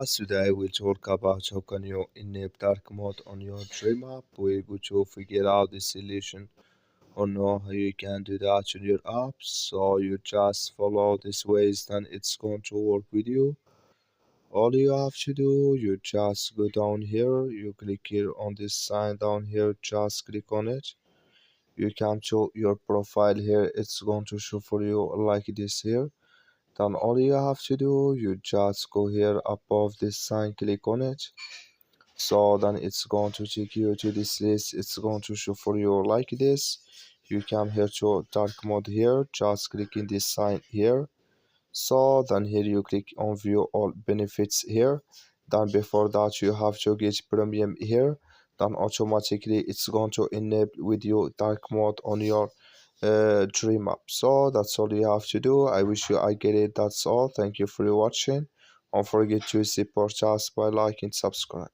Today we'll talk about how can you enable dark mode on your dream app. We're going to figure out the solution or know how you can do that on your app. So you just follow these ways, then it's going to work with you. All you have to do, you just go down here, you click here on this sign down here, just click on it. You come to your profile here, it's going to show for you like this here. Then all you have to do, you just go here above this sign, click on it. So then it's going to take you to this list. It's going to show for you like this. You come here to dark mode here, just click in this sign here. So then here you click on view all benefits here. Then before that you have to get premium here. Then automatically it's going to enable with you dark mode on your dream app. So that's all you have to do. I wish you I get it. That's all. Thank you for watching. Don't forget to support us by liking and subscribe.